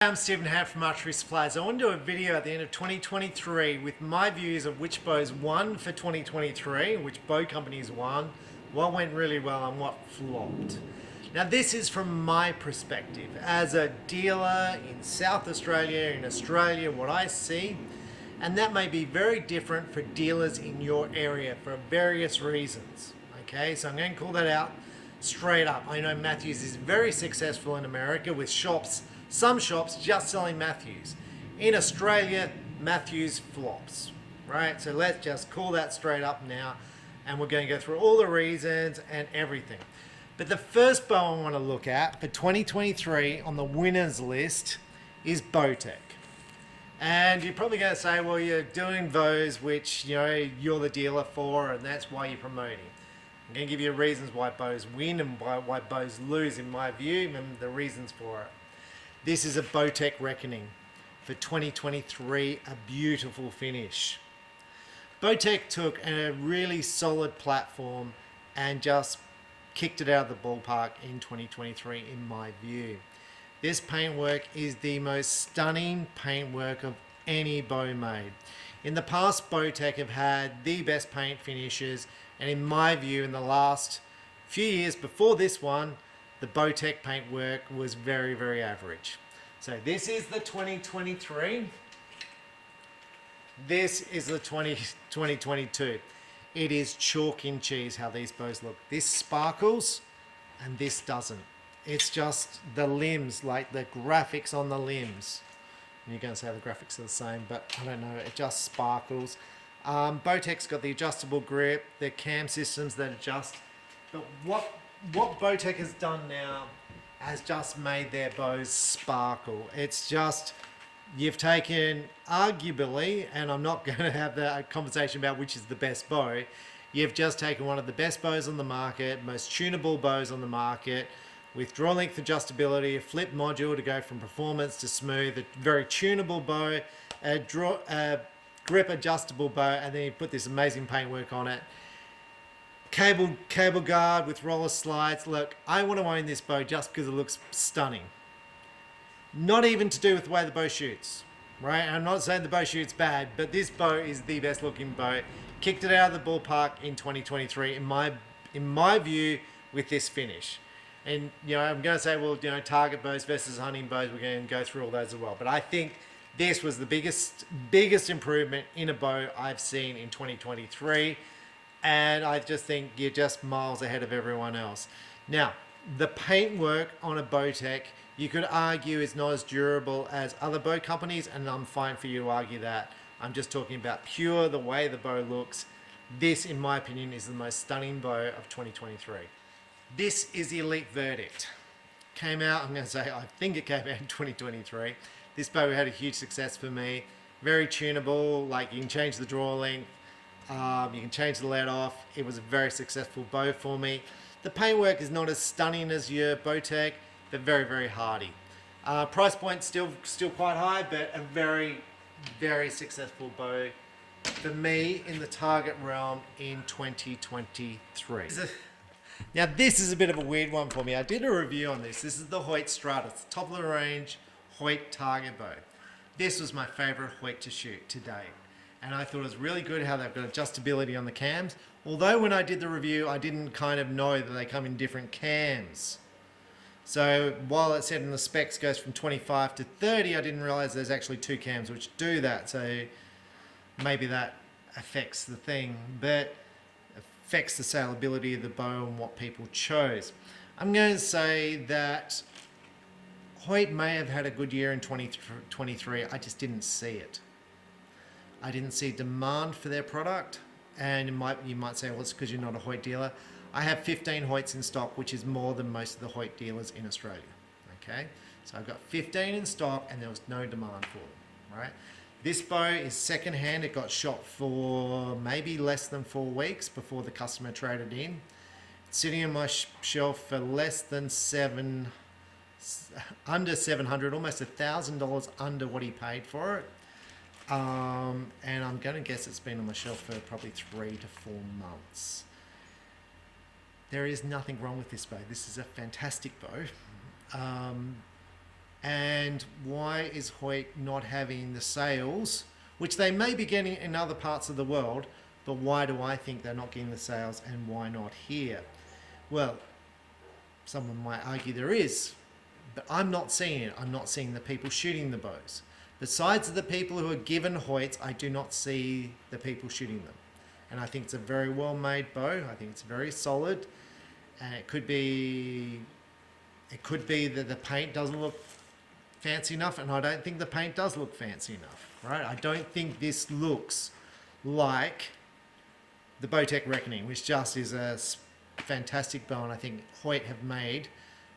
I'm Stephen Hatt from Archery Supplies. I want to do a video at the end of 2023 with my views of which bows won for 2023, which bow companies won, what went really well and what flopped. Now this is from my perspective as a dealer in South Australia, in Australia, what I see, and that may be very different for dealers in your area for various reasons. Okay, so I'm going to call that out straight up. I know Matthews is very successful in America with shops, some shops just selling Matthews. In Australia, Matthews flops, right? So let's just call that straight up now, and we're going to go through all the reasons and everything. But the first bow I want to look at for 2023 on the winners list is Bowtech. And you're probably going to say, well, you're doing bows which you're the dealer for, and that's why you're promoting. I'm going to give you reasons why bows win and why bows lose in my view, and the reasons for it. This is a Bowtech Reckoning for 2023, a beautiful finish. Bowtech took a really solid platform and just kicked it out of the ballpark in 2023 in my view. This paintwork is the most stunning paintwork of any bow made. In the past, Bowtech have had the best paint finishes, and in my view, in the last few years before this one, the Bowtech paintwork was very, very average. So this is the 2023. This is the 2022. It is chalk and cheese how these bows look. This sparkles and this doesn't. It's just the limbs, like the graphics on the limbs. And you're going to say the graphics are the same, but I don't know, it just sparkles. Bowtech's got the adjustable grip, the cam systems that adjust. But what Bowtech has done now has just made their bows sparkle. It's just, you've taken, arguably, and I'm not going to have that conversation about which is the best bow, you've just taken one of the best bows on the market, most tunable bows on the market, with draw length adjustability, a flip module to go from performance to smooth, a very tunable bow, a grip adjustable bow, and then you put this amazing paintwork on it. Cable guard with roller slides. Look, I want to own this bow just because it looks stunning. Not even to do with the way the bow shoots, right? I'm not saying the bow shoots bad, but this bow is the best looking bow. Kicked it out of the ballpark in 2023 in my view with this finish. And I'm going to say, well, target bows versus hunting bows, we're going to go through all those as well. But I think this was the biggest improvement in a bow I've seen in 2023. And I just think you're just miles ahead of everyone else. Now, the paintwork on a Bowtech, you could argue is not as durable as other bow companies, and I'm fine for you to argue that. I'm just talking about pure, the way the bow looks. This, in my opinion, is the most stunning bow of 2023. This is the Elite Verdict. Came out, I'm going to say, I think it came out in 2023. This bow had a huge success for me. Very tunable, like you can change the draw length. You can change the lead off. It was a very successful bow for me. The paintwork is not as stunning as your Bowtech, but very, very hardy. Price point still quite high, but a very, very successful bow for me in the target realm in 2023. Now this is a bit of a weird one for me. I did a review on this. This is the Hoyt Strata. It's top of the range Hoyt target bow. This was my favorite Hoyt to shoot to date. And I thought it was really good how they've got adjustability on the cams. Although when I did the review, I didn't kind of know that they come in different cams. So while it said in the specs goes from 25 to 30, I didn't realize there's actually two cams which do that. So maybe that affects the thing, but affects the saleability of the bow and what people chose. I'm going to say that Hoyt may have had a good year in 2023. I just didn't see it. I didn't see demand for their product, and you might say, well, it's because you're not a Hoyt dealer. I have 15 Hoyts in stock, which is more than most of the Hoyt dealers in Australia. Okay, so I've got 15 in stock, and there was no demand for them. Right, this bow is second-hand. It got shot for maybe less than 4 weeks before the customer traded in. It's sitting on my shelf for less than under $700, almost $1,000 under what he paid for it. And I'm going to guess it's been on the shelf for probably 3 to 4 months. There is nothing wrong with this bow. This is a fantastic bow. And why is Hoyt not having the sales, which they may be getting in other parts of the world, but why do I think they're not getting the sales and why not here? Well, someone might argue there is, but I'm not seeing it. I'm not seeing the people shooting the bows. Besides the people who are given Hoyts, I do not see the people shooting them. And I think it's a very well made bow. I think it's very solid. And it could be that the paint doesn't look fancy enough, and I don't think the paint does look fancy enough, right? I don't think this looks like the Bowtech Reckoning, which just is a fantastic bow, and I think Hoyt have made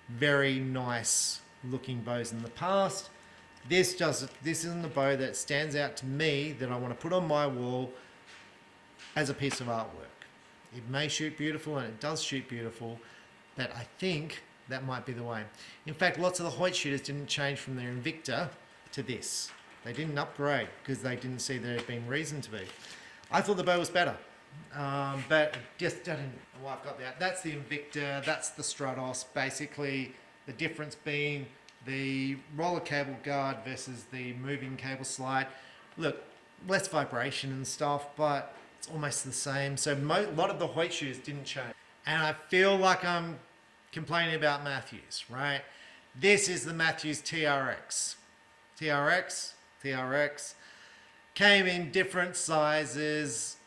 very nice looking bows in the past. This isn't a bow that stands out to me that I want to put on my wall as a piece of artwork. It may shoot beautiful, and it does shoot beautiful, but I think that might be the way. In fact, lots of the Hoyt shooters didn't change from their Invicta to this. They didn't upgrade because they didn't see there had been reason to be. I thought the bow was better, but just didn't. Well, I've got that. That's the Invicta. That's the Stratos. Basically, the difference being the roller cable guard versus the moving cable slide. Look, less vibration and stuff, but it's almost the same. So a lot of the Hoyt shooters didn't change, and I feel like I'm complaining about Matthews, right? This is the Matthews TRX. TRX. Came in different sizes.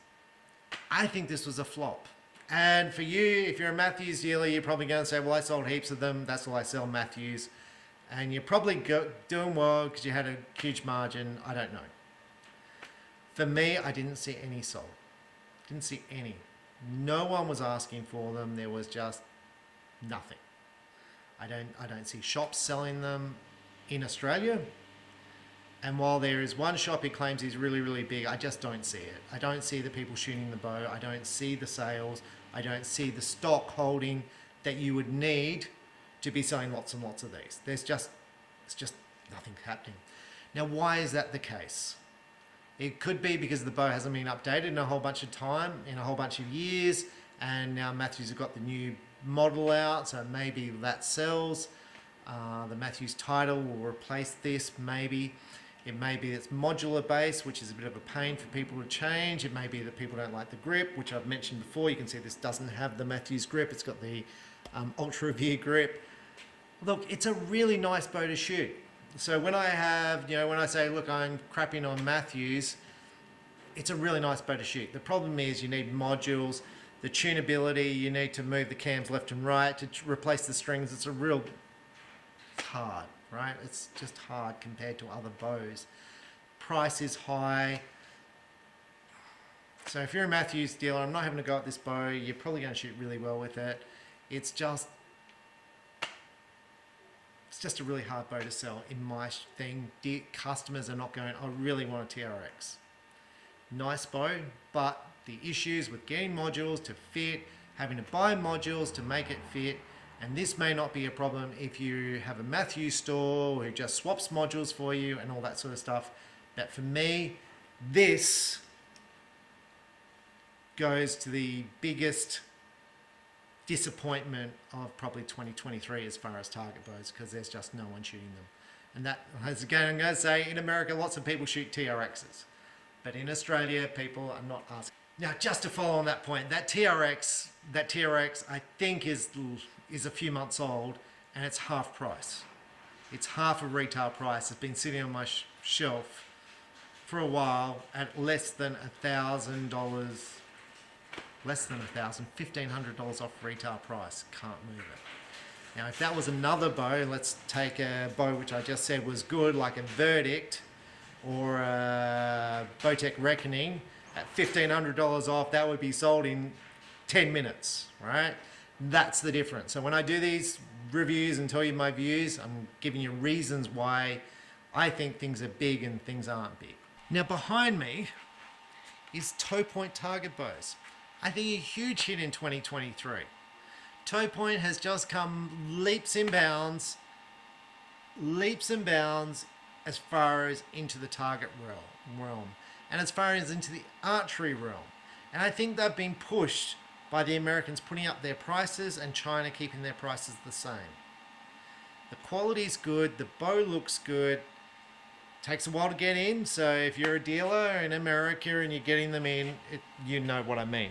I think this was a flop. And for you, if you're a Matthews dealer, you're probably going to say, well, I sold heaps of them. That's why I sell Matthews. And you're probably doing well because you had a huge margin. I don't know. For me, I didn't see any sold. Didn't see any. No one was asking for them. There was just nothing. I don't see shops selling them in Australia. And while there is one shop who claims he's really, really big, I just don't see it. I don't see the people shooting the bow. I don't see the sales. I don't see the stock holding that you would need to be selling lots and lots of these. It's just nothing happening. Now, why is that the case? It could be because the bow hasn't been updated in a whole bunch of time, in a whole bunch of years, and now Matthews have got the new model out, so maybe that sells. The Matthews title will replace this, maybe. It may be it's modular base, which is a bit of a pain for people to change. It may be that people don't like the grip, which I've mentioned before. You can see this doesn't have the Matthews grip. It's got the Ultra Review grip. Look, it's a really nice bow to shoot. So when I say, look, I'm crapping on Matthews, it's a really nice bow to shoot. The problem is you need modules, the tunability, you need to move the cams left and right to replace the strings. It's hard, right? It's just hard compared to other bows. Price is high. So if you're a Matthews dealer, I'm not having to go at this bow. You're probably going to shoot really well with it. It's just a really hard bow to sell in my thing. Customers are not going, I really want a TRX. Nice bow, but the issues with getting modules to fit, having to buy modules to make it fit, and this may not be a problem if you have a Matthews store who just swaps modules for you and all that sort of stuff. But for me, this goes to the biggest disappointment of probably 2023 as far as target bows, because there's just no one shooting them. And that, as again, I'm going to say, in America, lots of people shoot TRXs. But in Australia, people are not asking. Now, just to follow on that point, that TRX I think is a few months old, and it's half price. It's half a retail price. It's been sitting on my shelf for a while at less than $1,000, $1,500 off retail price. Can't move it. Now, if that was another bow, let's take a bow which I just said was good, like a Verdict or a Bowtech Reckoning, at $1,500 off, that would be sold in 10 minutes, right? That's the difference. So when I do these reviews and tell you my views, I'm giving you reasons why I think things are big and things aren't big. Now behind me is toe point target bows. I think a huge hit in 2023. Toe point has just come leaps and bounds as far as into the target realm and as far as into the archery realm. And I think they've been pushed by the Americans putting up their prices and China keeping their prices the same. The quality's good, the bow looks good. Takes a while to get in, so if you're a dealer in America and you're getting them in, you know what I mean.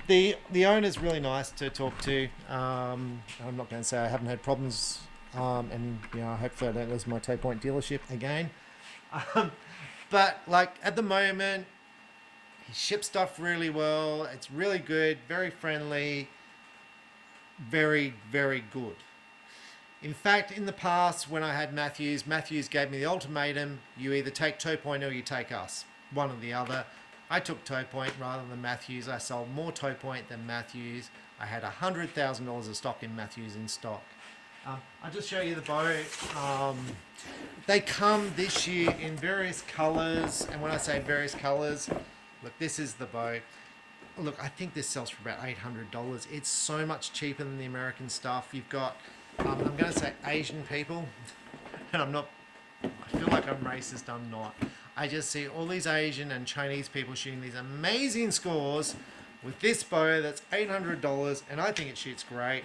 The owner's really nice to talk to. I'm not going to say I haven't had problems, and hopefully I don't lose my Toe Point dealership again. But like at the moment, he ships stuff really well. It's really good, very friendly, very, very good. In fact, in the past, when I had Matthews gave me the ultimatum: you either take Toe Point or you take us, one or the other. I took Toe Point rather than Matthews. I sold more Toe Point than Matthews. I had $100,000 of stock in Matthews in stock. I'll just show you the bow. They come this year in various colours, and when I say various colours, look, this is the bow. Look, I think this sells for about $800. It's so much cheaper than the American stuff. You've got, I'm going to say Asian people, and I feel like I'm racist, I'm not. I just see all these Asian and Chinese people shooting these amazing scores with this bow that's $800, and I think it shoots great.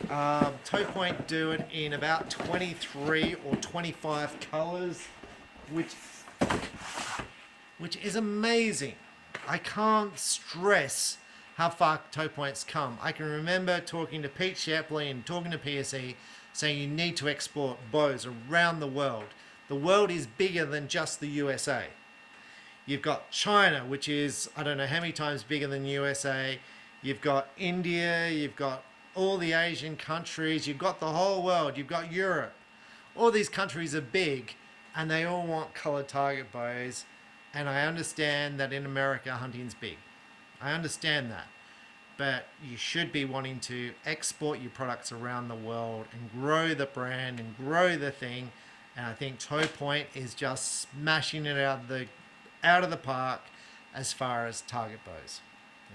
Toe Point do it in about 23 or 25 colours, which is amazing. I can't stress how far Toe Point's come. I can remember talking to Pete Shapley and talking to PSE saying you need to export bows around the world. The world is bigger than just the USA. You've got China, which is, I don't know how many times bigger than USA. You've got India, you've got all the Asian countries, you've got the whole world, you've got Europe. All these countries are big and they all want colored target bows. And I understand that in America, hunting's big. I understand that. But you should be wanting to export your products around the world and grow the brand and grow the thing. And I think Toe Point is just smashing it out of the park as far as target bows.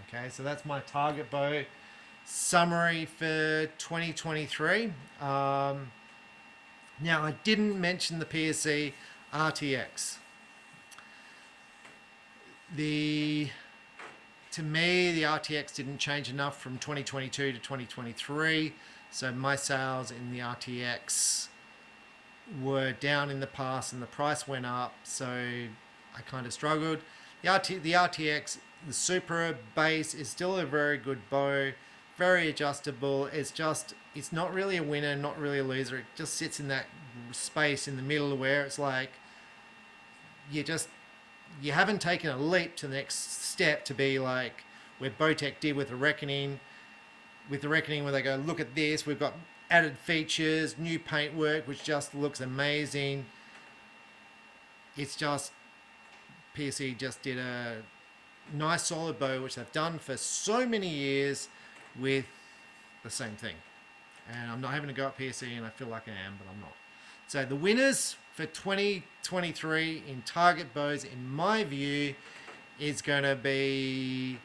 Okay, so that's my target bow summary for 2023. Now, I didn't mention the PSE RTX. To me, the RTX didn't change enough from 2022 to 2023. So my sales in the RTX were down in the past and the price went up. So I kind of struggled. The RTX, the Super base is still a very good bow, very adjustable. It's not really a winner, not really a loser. It just sits in that space in the middle where it's like you haven't taken a leap to the next step to be like where Bowtech did with the Reckoning, where they go, look at this, we've got added features, new paintwork, which just looks amazing. It's just, PSE just did a nice solid bow, which they've done for so many years with the same thing. And I'm not having to go at PSE, and I feel like I am, but I'm not. So the winners for 2023 in target bows, in my view, is going to be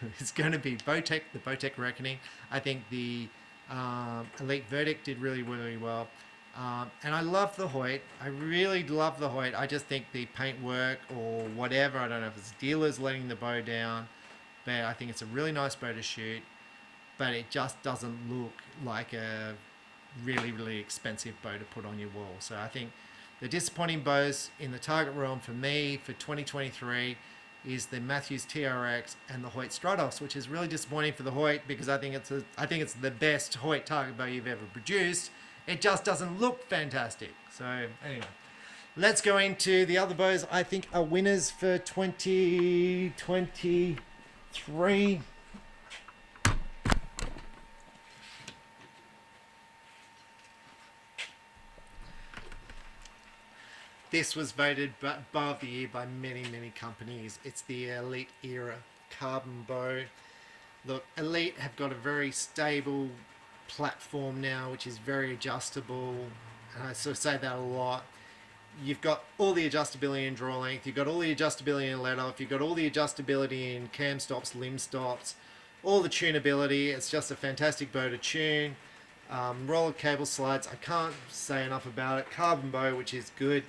Bowtech, the Bowtech Reckoning. I think the Elite Verdict did really, really well. And I love the Hoyt. I really love the Hoyt. I just think the paintwork or whatever, I don't know if it's dealers letting the bow down, but I think it's a really nice bow to shoot. But it just doesn't look like a really, really expensive bow to put on your wall. So I think the disappointing bows in the target realm for me for 2023 is the Matthews TRX and the Hoyt Stratos, which is really disappointing for the Hoyt because I think it's the best Hoyt target bow you've ever produced. It just doesn't look fantastic. So anyway, let's go into the other bows I think are winners for 2023. This was voted bow of the year by many, many companies. It's the Elite Era carbon bow. Look, Elite have got a very stable platform now, which is very adjustable. And I sort of say that a lot. You've got all the adjustability in draw length. You've got all the adjustability in let off. You've got all the adjustability in cam stops, limb stops, all the tunability. It's just a fantastic bow to tune. Roller cable slides. I can't say enough about it. Carbon bow, which is good.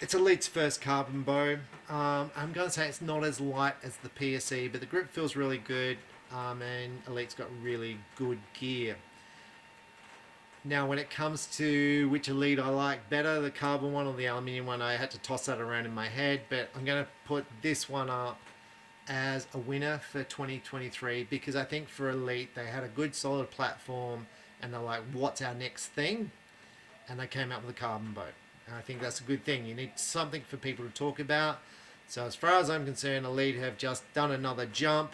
It's Elite's first carbon bow. I'm going to say it's not as light as the PSE, but the grip feels really good, and Elite's got really good gear. Now, when it comes to which Elite I like better, the carbon one or the aluminium one, I had to toss that around in my head, but I'm going to put this one up as a winner for 2023 because I think for Elite, they had a good solid platform and they're like, what's our next thing? And they came out with a carbon boat. And I think that's a good thing. You need something for people to talk about. So as far as I'm concerned, Elite have just done another jump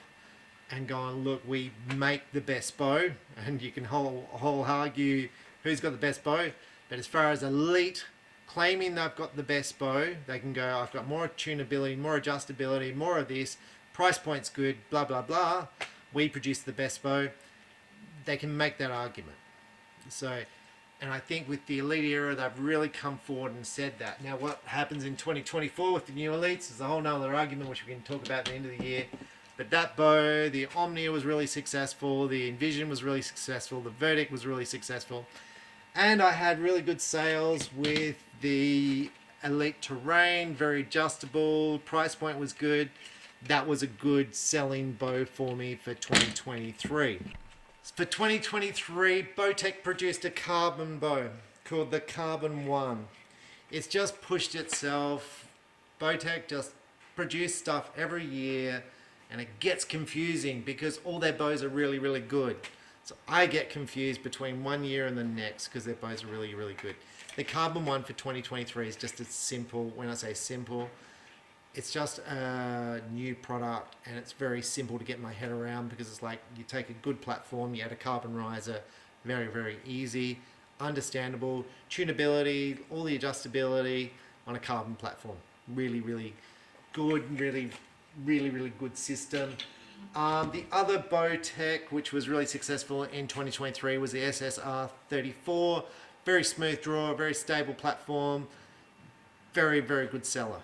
and gone, look, we make the best bow, and you can whole argue who's got the best bow. But as far as Elite claiming they've got the best bow, they can go, I've got more tunability, more adjustability, more of this, price point's good, blah, blah, blah. We produce the best bow. They can make that argument. So, and I think with the Elite era, they've really come forward and said that. Now, what happens in 2024 with the new Elites is a whole nother argument, which we can talk about at the end of the year. But that bow, the Omnia was really successful, the Envision was really successful, the Verdict was really successful. And I had really good sales with the Elite Terrain, very adjustable, price point was good. That was a good selling bow for me for 2023. For 2023, Bowtech produced a carbon bow called the Carbon 1. It's just pushed itself. Bowtech just produce stuff every year, and it gets confusing because all their bows are really, really good. So I get confused between one year and the next because their bows are really, really good. The Carbon 1 for 2023 is just as simple. When I say simple, it's just a new product and it's very simple to get my head around because it's like you take a good platform, you add a carbon riser, very, very easy, understandable, tunability, all the adjustability on a carbon platform. Really, really good, really good system. The other Bowtech, which was really successful in 2023, was the SSR 34. Very smooth draw, very stable platform, very, very good seller.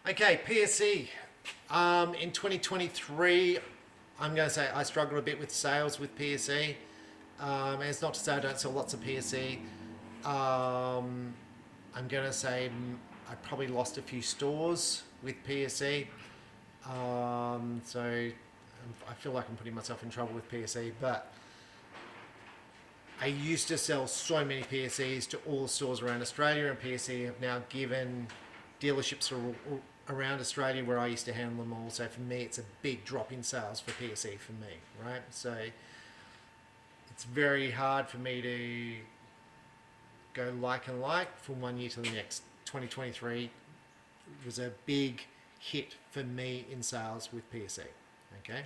Okay, PSE. In 2023, I'm going to say I struggled a bit with sales with PSE. And it's not to say I don't sell lots of PSE. I'm going to say I probably lost a few stores with PSE. So I feel like I'm putting myself in trouble with PSE, but I used to sell so many PSEs to all the stores around Australia, and PSE have now given dealerships around Australia where I used to handle them all. So for me, it's a big drop in sales for PSE for me, right? So it's very hard for me to go like and like from one year to the next. 2023 was a big hit for me in sales with PSE. Okay.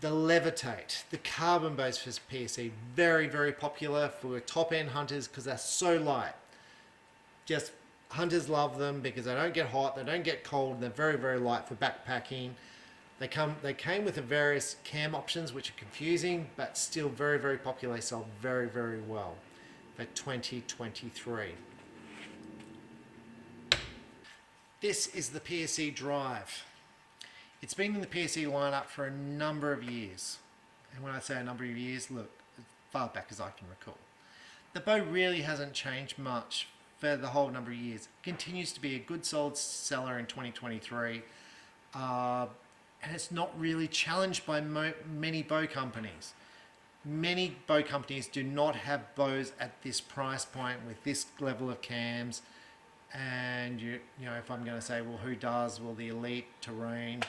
The Levitate, the carbon bows for PSE, very, very popular for top end hunters because they're so light. Just hunters love them because they don't get hot, they don't get cold, they're very, very light for backpacking. They came with the various cam options, which are confusing, but still very, very popular. They sold very, very well for 2023. This is the PSE Drive. It's been in the PSE lineup for a number of years. And when I say a number of years, look, as far back as I can recall. The bow really hasn't changed much for the whole number of years. It continues to be a good solid seller in 2023. And it's not really challenged by many bow companies. Many bow companies do not have bows at this price point with this level of cams. And you know, if I'm going to say, well, who does? Well, the Elite, Terrain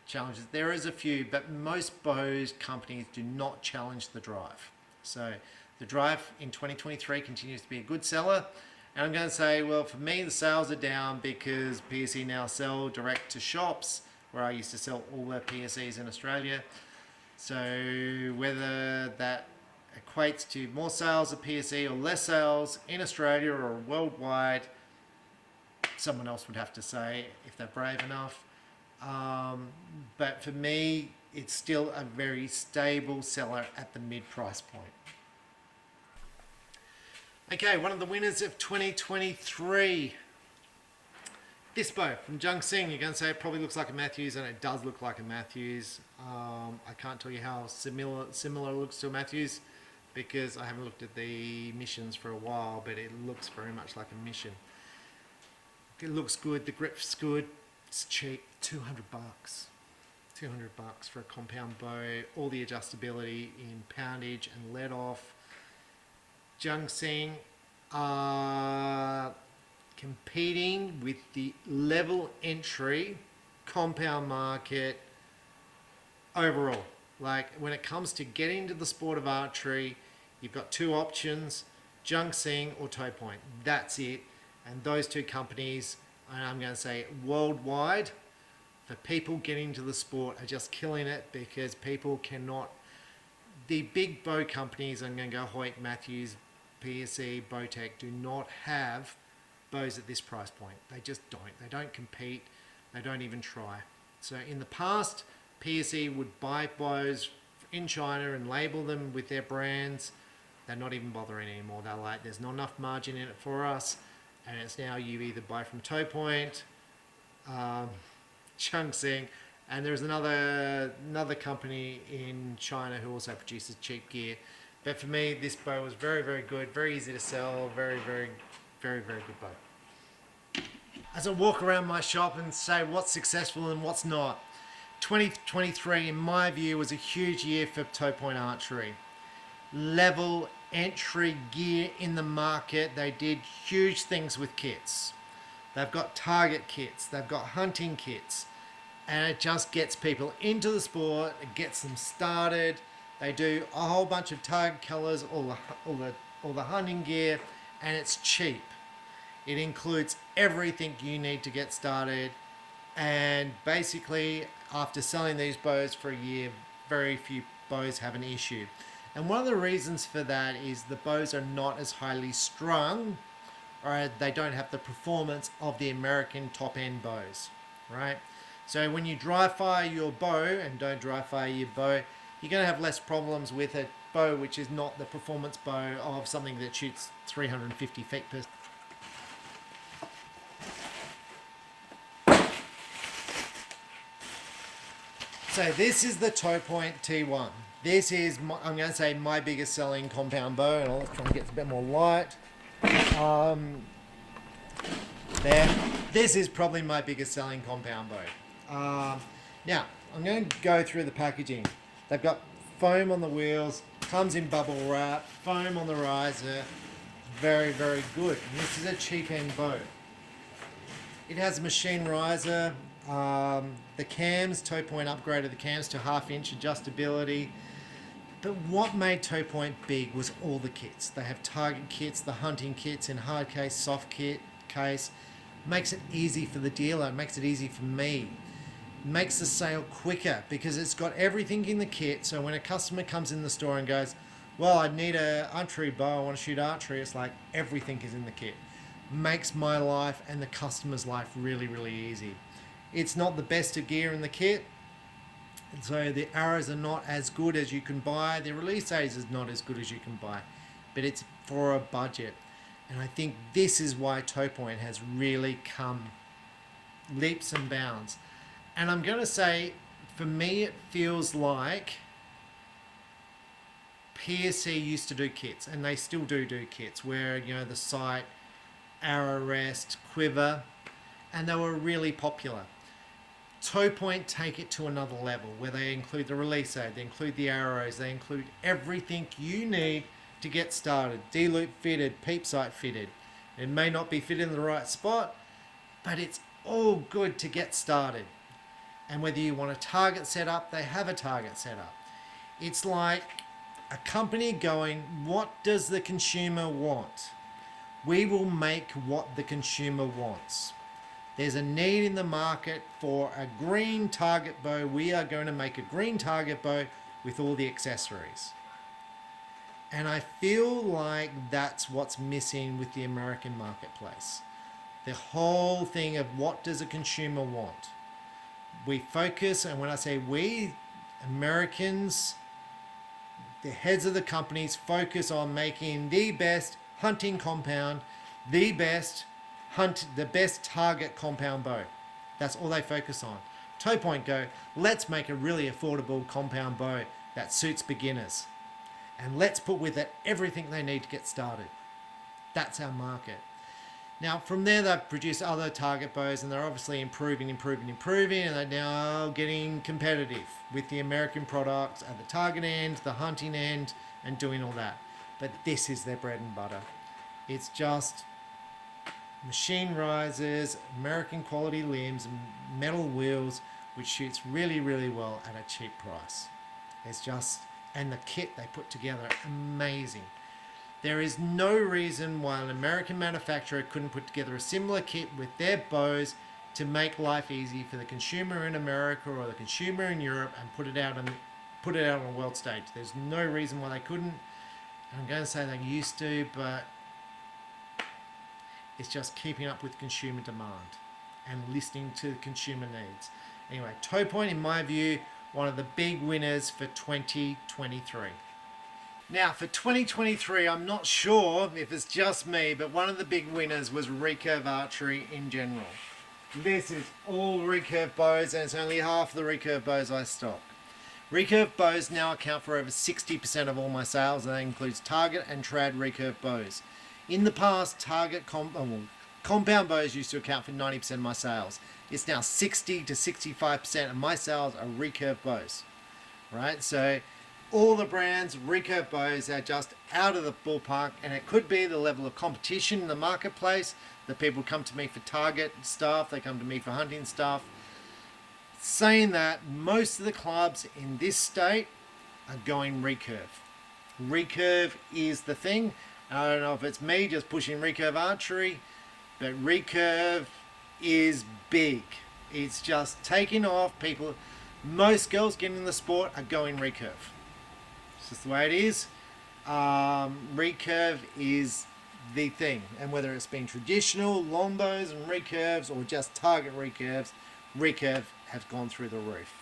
challenges. There is a few, but most bows companies do not challenge the Drive. So the Drive in 2023 continues to be a good seller. And I'm going to say, well, for me, the sales are down because PSE now sell direct to shops, where I used to sell all their PSEs in Australia. So whether that equates to more sales of PSE or less sales in Australia or worldwide, someone else would have to say if they're brave enough. But for me, it's still a very stable seller at the mid-price point. Okay, one of the winners of 2023. This bow from Jung Sing. You're going to say it probably looks like a Matthews, and it does look like a Matthews. I can't tell you how similar it looks to a Matthews because I haven't looked at the missions for a while, but it looks very much like a mission. It looks good, the grip's good, It's cheap, 200 bucks. 200 bucks for a compound bow, all the adjustability in poundage and let off. Junxing are competing with the level entry compound market overall. Like when it comes to getting into the sport of archery, you've got two options, Junxing or Toe Point. That's it. And those two companies, and I'm going to say worldwide, for people getting into the sport are just killing it because people cannot, the big bow companies, I'm going to go Hoyt, Matthews, PSE, Bowtech, do not have bows at this price point. They just don't. They don't compete. They don't even try. So in the past, PSE would buy bows in China and label them with their brands. They're not even bothering anymore. They're like, there's not enough margin in it for us. And it's now you either buy from Toe Point, Junxing, and there's another company in China who also produces cheap gear. But for me, this bow was very, very good, very easy to sell, very, very, very, very good bow. As I walk around my shop and say what's successful and what's not, 2023, in my view, was a huge year for Toe Point Archery. Level entry gear in the market. They did huge things with kits. They've got target kits, they've got hunting kits, and it just gets people into the sport, it gets them started. They do a whole bunch of target colors, all the hunting gear, and it's cheap. It includes everything you need to get started, and basically after selling these bows for a year, very few bows have an issue. And one of the reasons for that is the bows are not as highly strung, or they don't have the performance of the American top-end bows, right? So when you dry fire your bow, and don't dry fire your bow, you're going to have less problems with a bow which is not the performance bow of something that shoots 350 feet per second. So this is the Toe Point T1. This is, I'm going to say, my biggest selling compound bow, and I'll try and get a bit more light. There. This is probably my biggest selling compound bow. Now, I'm going to go through the packaging. They've got foam on the wheels, comes in bubble wrap, foam on the riser. Very, very good. And this is a cheap end bow. It has a machine riser. The cams, Toe Point upgraded the cams to 1/2 inch adjustability. But what made Toe Point big was all the kits. They have target kits, the hunting kits in hard case, soft kit case. Makes it easy for the dealer, it makes it easy for me. It makes the sale quicker because it's got everything in the kit. So when a customer comes in the store and goes, well, I need an archery bow, I want to shoot archery, it's like everything is in the kit. Makes my life and the customer's life really, really easy. It's not the best of gear in the kit. So the arrows are not as good as you can buy. The release aids is not as good as you can buy. But it's for a budget. And I think this is why Toe Point has really come leaps and bounds. And I'm going to say, for me, it feels like PSE used to do kits. And they still do kits where, you know, the sight, arrow rest, quiver. And they were really popular. Toe Point take it to another level where they include the release aid, they include the arrows, they include everything you need to get started. D-loop fitted, peep sight fitted. It may not be fitted in the right spot, but it's all good to get started. And whether you want a target setup, they have a target setup. It's like a company going, what does the consumer want? We will make what the consumer wants. There's a need in the market for a green target bow. We are going to make a green target bow with all the accessories. And I feel like that's what's missing with the American marketplace. The whole thing of what does a consumer want? We focus, and when I say we, Americans, the heads of the companies focus on making the best hunting compound, the best target compound bow. That's all they focus on. Toe Point go, let's make a really affordable compound bow that suits beginners. And let's put with it everything they need to get started. That's our market. Now, from there, they've produced other target bows, and they're obviously improving, and they're now getting competitive with the American products at the target end, the hunting end, and doing all that. But this is their bread and butter. It's just machine risers, American quality limbs, metal wheels, which shoots really, really well at a cheap price. It's just, and the kit they put together, amazing. There is no reason why an American manufacturer couldn't put together a similar kit with their bows to make life easy for the consumer in America or the consumer in Europe and put it out on a world stage. There's no reason why they couldn't. I'm going to say they used to, but it's just keeping up with consumer demand and listening to consumer needs. Anyway, Toe Point, in my view, one of the big winners for 2023. Now, for 2023, I'm not sure if it's just me, but one of the big winners was recurve archery in general. This is all recurve bows, and it's only half the recurve bows I stock. Recurve bows now account for over 60% of all my sales, and that includes target and trad recurve bows. In the past, compound bows used to account for 90% of my sales. It's now 60 to 65% of my sales are recurve bows, right? So all the brands, recurve bows are just out of the ballpark, and it could be the level of competition in the marketplace that people come to me for target stuff, they come to me for hunting stuff. Saying that, most of the clubs in this state are going recurve. Recurve is the thing. I don't know if it's me just pushing recurve archery, but recurve is big. It's just taking off. Most girls getting in the sport are going recurve. It's just the way it is. Recurve is the thing, and whether it's been traditional longbows and recurves or just target recurves, recurve has gone through the roof.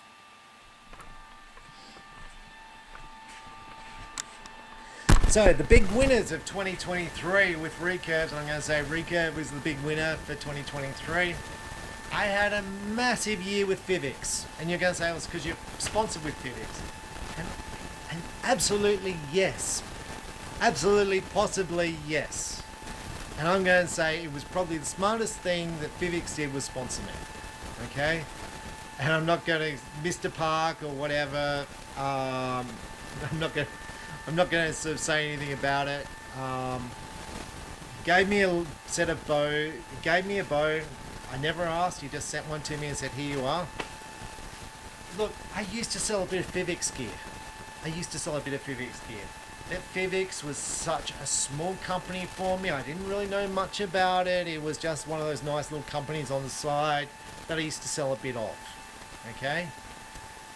So the big winners of 2023 with recurves, I'm going to say recurve was the big winner for 2023. I had a massive year with Fivix, and you're going to say it was because you're sponsored with Fivix, and absolutely yes, absolutely possibly yes. And I'm going to say it was probably the smartest thing that Fivix did was sponsor me. Okay, and I'm not going to Mr. Park or whatever. I'm not going to sort of say anything about it. Gave me a set of bow. Gave me a bow. I never asked. He just sent one to me and said, "Here you are." Look, I used to sell a bit of Fivix gear. That Fivix was such a small company for me. I didn't really know much about it. It was just one of those nice little companies on the side that I used to sell a bit of. Okay?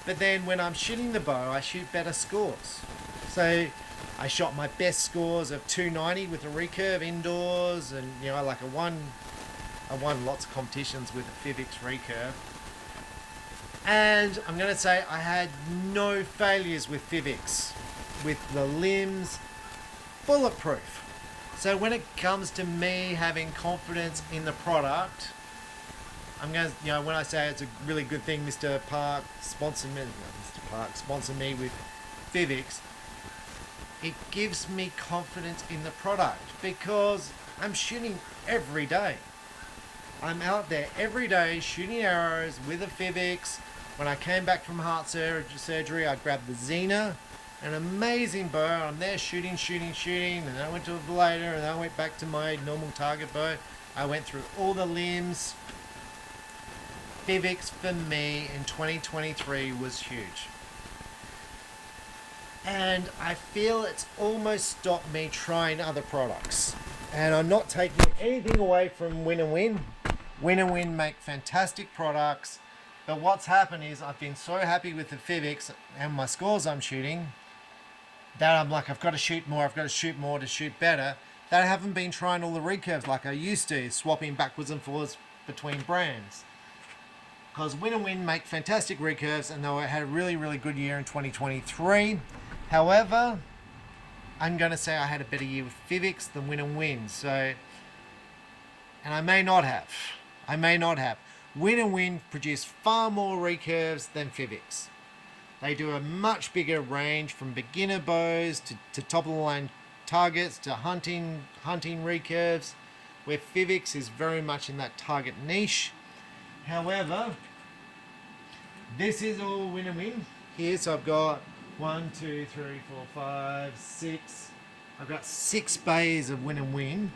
But then when I'm shooting the bow, I shoot better scores. So I shot my best scores of 290 with a recurve indoors, and I won lots of competitions with a Fivix recurve. And I'm going to say I had no failures with Fivix, with the limbs bulletproof. So when it comes to me having confidence in the product, I'm going to, when I say it's a really good thing, Mr. Park sponsor me with Fivix, it gives me confidence in the product because I'm shooting every day. I'm out there every day shooting arrows with a Fivix. When I came back from heart surgery, I grabbed the Xena, an amazing bow. I'm there shooting, and then I went to a blader, and then I went back to my normal target bow. I went through all the limbs. Fivix for me in 2023 was huge. And I feel it's almost stopped me trying other products. And I'm not taking anything away from Win and Win. Win and Win make fantastic products. But what's happened is I've been so happy with the Fivix and my scores I'm shooting that I'm like, I've got to shoot more to shoot better. That I haven't been trying all the recurves like I used to, swapping backwards and forwards between brands. Because Win and Win make fantastic recurves, and they had a really, really good year in 2023. However, I'm going to say I had a better year with Fivix than Win and Win. So, and I may not have. Win and Win produce far more recurves than Fivix. They do a much bigger range from beginner bows to top of the line targets to hunting recurves, where Fivix is very much in that target niche. However, this is all win and win here. So I've got 1, 2, 3, 4, 5, 6. I've got 6 bays of win and win.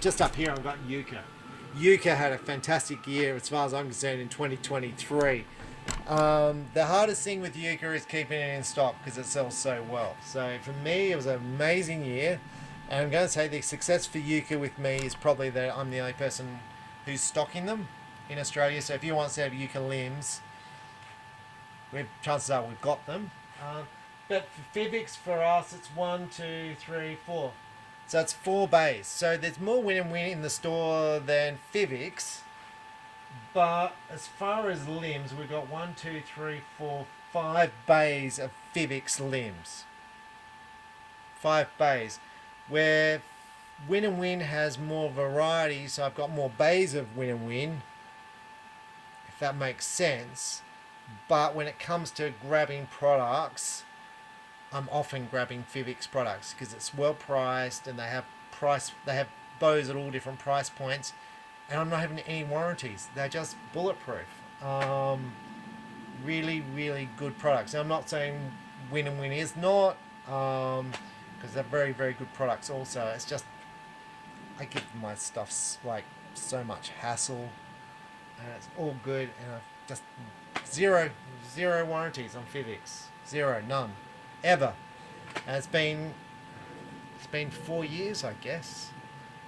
Just up here, I've got Yucca. Yucca had a fantastic year as far as I'm concerned in 2023. The hardest thing with Yucca is keeping it in stock because it sells so well. So for me, it was an amazing year. And I'm going to say the success for Yucca with me is probably that I'm the only person who's stocking them in Australia. So if you want to have Yucca limbs, chances are we've got them. But for Fivix, for us, it's 1, 2, 3, 4. So it's 4 bays. So there's more win and win in the store than Fivix. But as far as limbs, we've got 1, 2, 3, 4, 5 bays of Fivix limbs. 5 bays. Where Win and Win has more variety, so I've got more bays of Win and Win, if that makes sense. But when it comes to grabbing products, I'm often grabbing Fivix products because it's well priced and they have bows at all different price points, and I'm not having any warranties. They're just bulletproof. Really, really good products. Now, I'm not saying Win and Win is not, because they're very, very good products also. It's just I give my stuff like so much hassle, and it's all good, and I've just zero warranties on Fivix. None. Ever. And it's been 4 years, I guess.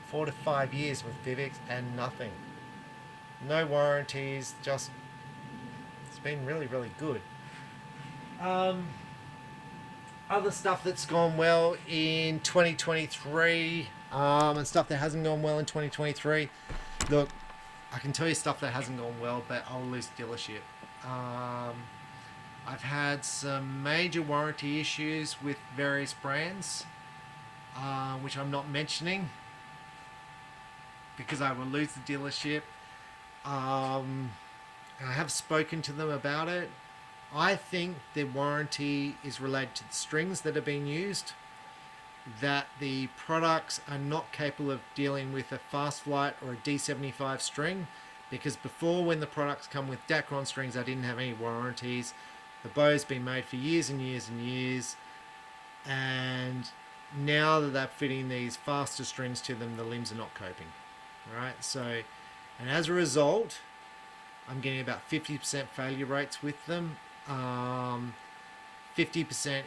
4 to 5 years with Fivix and nothing. No warranties, just it's been really, really good. Other stuff that's gone well in 2023, and stuff that hasn't gone well in 2023. Look, I can tell you stuff that hasn't gone well, but I'll lose dealership. I've had some major warranty issues with various brands, which I'm not mentioning because I will lose the dealership. And I have spoken to them about it. I think the warranty is related to the strings that are being used, that the products are not capable of dealing with a Fast Flight or a D75 string, because before, when the products come with Dacron strings, I didn't have any warranties. The bow's been made for years and years and years, and now that they're fitting these faster strings to them, the limbs are not coping. Alright, so, and as a result, I'm getting about 50% failure rates with them. 50%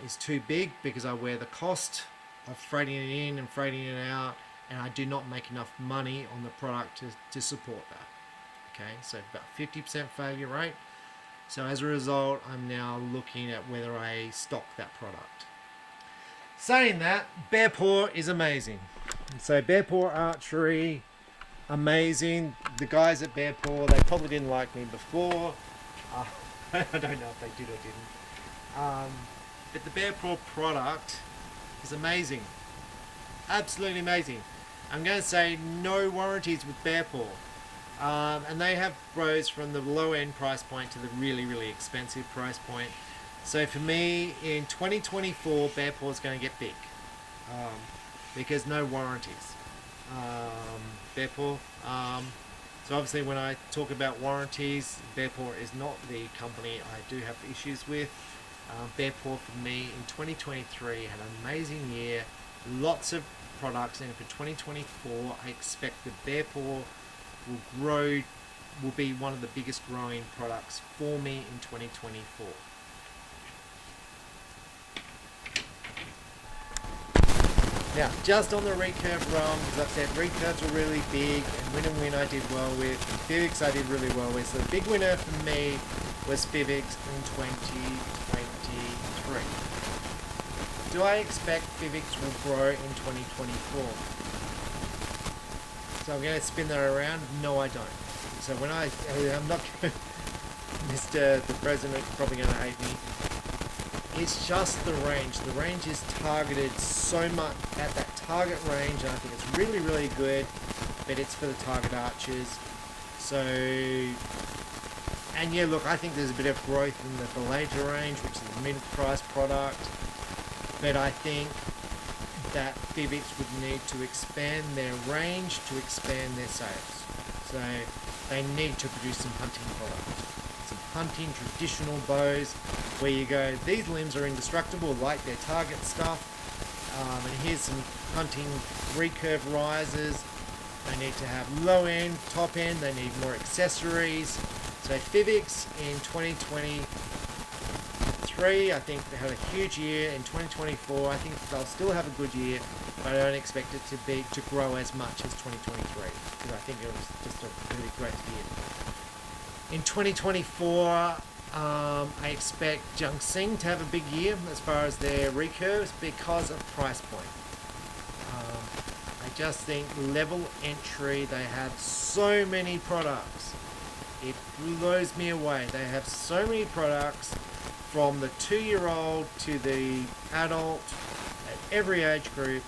is too big because I wear the cost of freighting it in and freighting it out, and I do not make enough money on the product to support that. Okay, so about 50% failure rate. So as a result, I'm now looking at whether I stock that product. Saying that, Bear Paw is amazing. So Bear Paw Archery, amazing. The guys at Bear Paw, they probably didn't like me before. I don't know if they did or didn't. But the Bear Paw product is amazing. Absolutely amazing. I'm going to say no warranties with Bear Paw. And they have bows from the low end price point to the really, really expensive price point. So for me, in 2024, Bear Paw is going to get big. Because no warranties. Bear Paw. So obviously when I talk about warranties, Bear Paw is not the company I do have issues with. Bear Paw for me in 2023 had an amazing year. Lots of products, and for 2024 I expect the Bear Paw will be one of the biggest growing products for me in 2024. Now, just on the recurve realm, as I've said, recurves are really big, and Win and Win I did well with, and Fivix I did really well with. So the big winner for me was Fivix in 2023. Do I expect Fivix will grow in 2024? So I'm going to spin that around. No, I don't. So when I'm not going Mr. the President is probably going to hate me. It's just the range. The range is targeted so much at that target range, and I think it's really, really good, but it's for the target archers. So And yeah, look, I think there's a bit of growth in the Belata range, which is a mid-price product. But I think that Fivics would need to expand their range to expand their sales. So they need to produce some hunting product. Some hunting traditional bows where you go, these limbs are indestructible like their Target stuff. And here's some hunting recurve risers. They need to have low end, top end, they need more accessories. So Fivics in 2023, I think they had a huge year. In 2024, I think they'll still have a good year, but I don't expect it to grow as much as 2023, because I think it was just a really great year. In 2024, I expect Jiangxing to have a big year as far as their recurves because of price point. I just think level entry, they have so many products. It blows me away. They have so many products from the 2-year-old to the adult at every age group.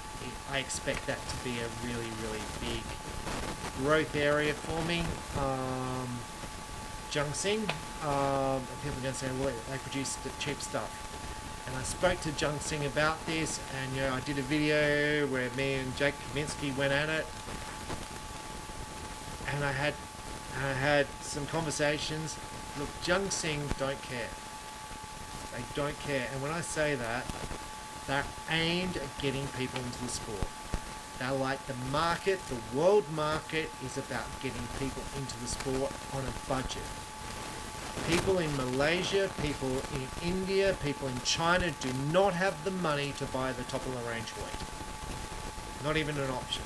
I expect that to be a really, really big growth area for me. Jiangxing, people are going to say, well, they produce the cheap stuff. And I spoke to Jiangxing about this, and I did a video where me and Jake Kaminsky went at it, and I had some conversations. Look, Jiangxing don't care. They don't care, and when I say that, they're aimed at getting people into the sport. They're like the market, the world market is about getting people into the sport on a budget. People in Malaysia, people in India, people in China do not have the money to buy the top of the range weight. Not even an option.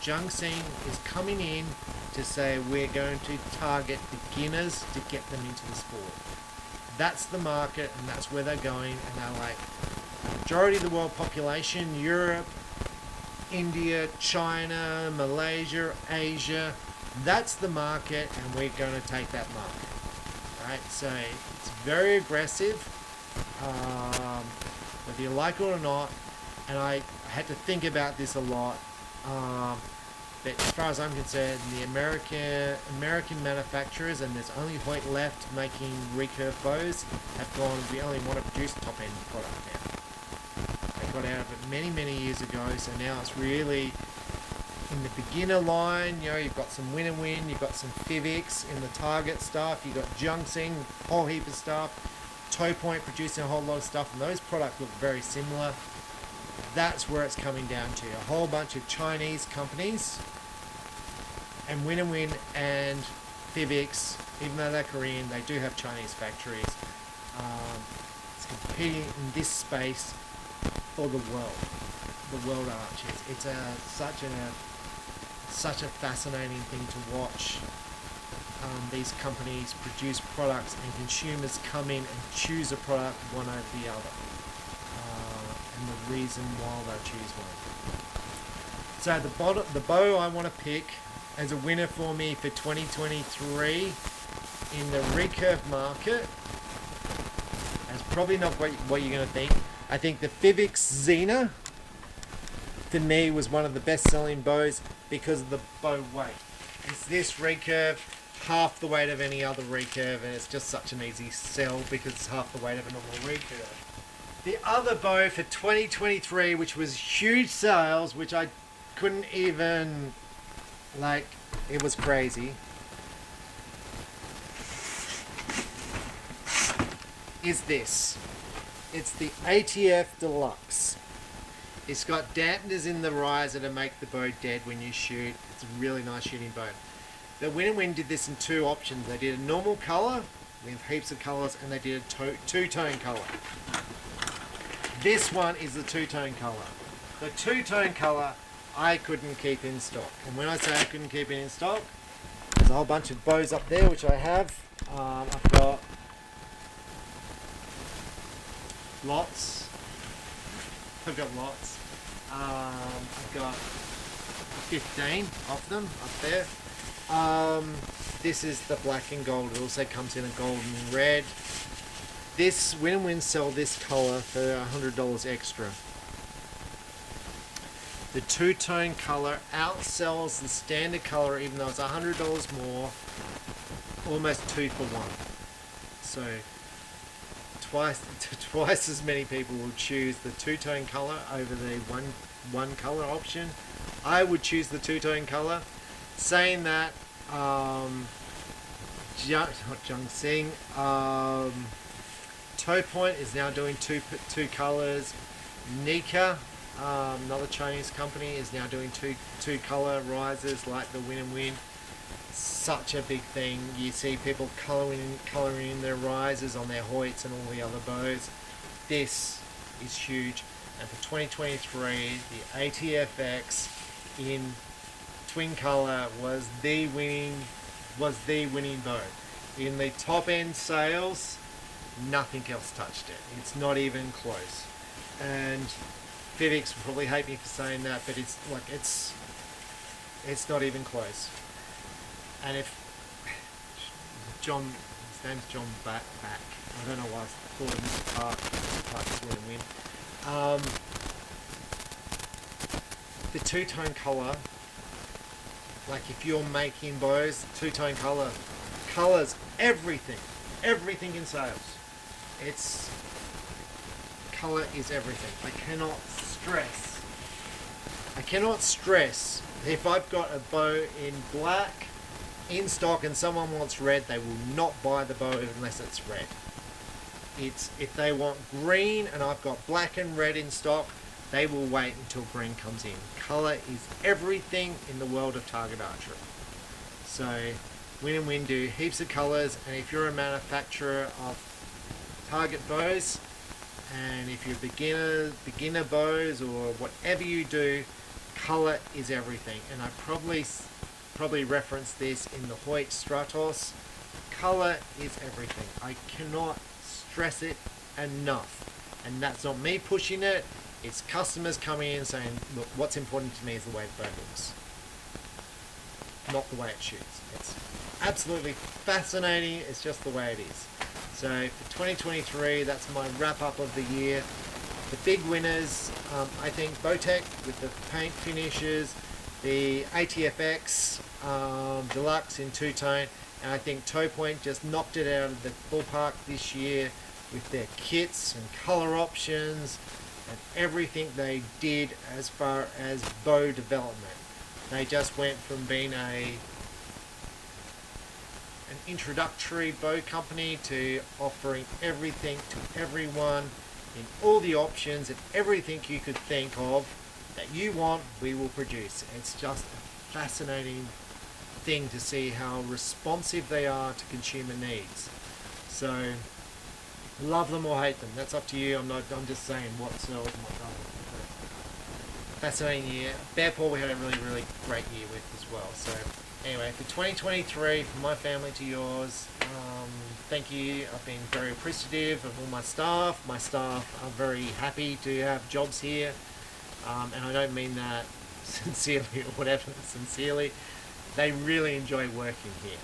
Jiangxing is coming in to say we're going to target beginners to get them into the sport. That's the market, and that's where they're going, and they're like, majority of the world population, Europe, India, China, Malaysia, Asia, that's the market, and we're going to take that market. Right, so it's very aggressive, whether you like it or not, and I had to think about this a lot. But as far as I'm concerned, the American manufacturers, and there's only Hoyt left making recurve bows, have gone, we only want to produce top end product now. They got out of it many, many years ago, so now it's really in the beginner line. You've got some Win and Win, you've got some Fivics in the Target stuff, you've got Jiangxing, a whole heap of stuff, Toe Point producing a whole lot of stuff, and those products look very similar. That's where it's coming down to. A whole bunch of Chinese companies, and Win and Win and Fivics, even though they're Korean, they do have Chinese factories. It's competing in this space for the world archers. It's such a fascinating thing to watch. These companies produce products and consumers come in and choose a product one over the other, and the reason why they choose one. So the bow I want to pick as a winner for me for 2023 in the recurve market is probably not what you're going to think. I think the Fivics Xena for me was one of the best selling bows because of the bow weight. It's this recurve, half the weight of any other recurve, and it's just such an easy sell because it's half the weight of a normal recurve. The other bow for 2023, which was huge sales, which I couldn't even, it was crazy, is this. It's the ATF Deluxe. It's got dampeners in the riser to make the bow dead when you shoot. It's a really nice shooting bow. The Win and Win did this in two options. They did a normal colour with heaps of colours, and they did a two-tone colour. This one is the two-tone colour. The two-tone colour I couldn't keep in stock. And when I say I couldn't keep it in stock, there's a whole bunch of bows up there, which I have. I've got lots. I've got 15 of them up there. This is the black and gold. It also comes in a gold and red. This Win and Win sell this colour for $100 extra. The two-tone colour outsells the standard colour, even though it's $100 more, almost 2 for 1. So twice as many people will choose the two-tone color over the one color option. I would choose the two-tone color. Saying that, not Jungsing, Toe Point is now doing two colors. Nika, another Chinese company, is now doing two color risers like the Win and Win. Such a big thing. You see people coloring in their risers on their Hoyts and all the other bows. This is huge. And for 2023, the ATFX in twin color was the winning bow. In the top end sales, nothing else touched it. It's not even close. And Fivix will probably hate me for saying that, but it's not even close. And if John, his name's John Back. I don't know why I thought of Mr. Park is Win and Win. The two-tone colour, like if you're making bows, two-tone colour, colours everything in sales. Colour is everything. I cannot stress if I've got a bow in black in stock and someone wants red, they will not buy the bow unless it's red. If they want green and I've got black and red in stock, they will wait until green comes in. Colour is everything in the world of target archery. So Win and Win do heaps of colours, and if you're a manufacturer of target bows, and if you're beginner bows or whatever you do, colour is everything. And I probably referenced this in the Hoyt Stratos. Colour is everything. I cannot stress it enough. And that's not me pushing it. It's customers coming in saying, look, what's important to me is the way the bow looks, not the way it shoots. It's absolutely fascinating. It's just the way it is. So for 2023, that's my wrap up of the year. The big winners, I think Bowtech with the paint finishes, the ATFX Deluxe in two-tone, and I think Toe Point just knocked it out of the ballpark this year with their kits and colour options and everything they did as far as bow development. They just went from being an introductory bow company to offering everything to everyone in all the options and everything you could think of that you want, we will produce. It's just a fascinating thing to see how responsive they are to consumer needs. So love them or hate them, that's up to you. I'm just saying what sells and what doesn't. Fascinating year. Bearpaw we had a really great year with as well. So anyway, for 2023, from my family to yours, thank you. I've been very appreciative of all my staff. My staff are very happy to have jobs here, and I don't mean that sincerely or whatever, sincerely. They really enjoy working here.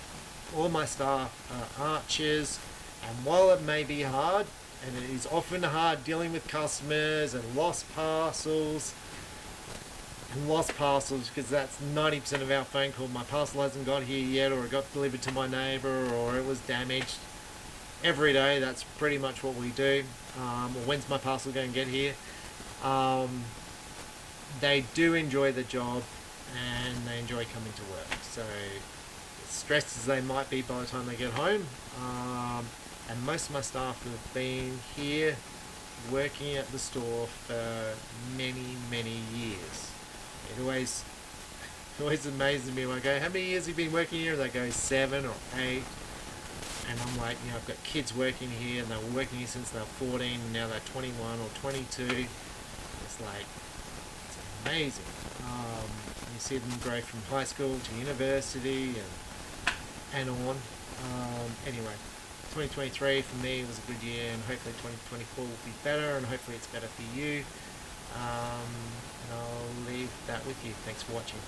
All my staff are archers, and while it may be hard, and it is often hard dealing with customers and lost parcels, because that's 90% of our phone call. My parcel hasn't got here yet, or it got delivered to my neighbour, or it was damaged. Every day, that's pretty much what we do. Or when's my parcel going to get here? They do enjoy the job, and they enjoy coming to work. So, as stressed as they might be by the time they get home, and most of my staff have been here working at the store for many years. It always amazes me when I go, how many years have you been working here? And they go 7 or 8. And I'm like, I've got kids working here, and they were working here since they were 14, and now they're 21 or 22. It's like, it's amazing. You see them grow from high school to university and on. Anyway, 2023 for me was a good year, and hopefully 2024 will be better, and hopefully it's better for you. And I'll leave that with you. Thanks for watching.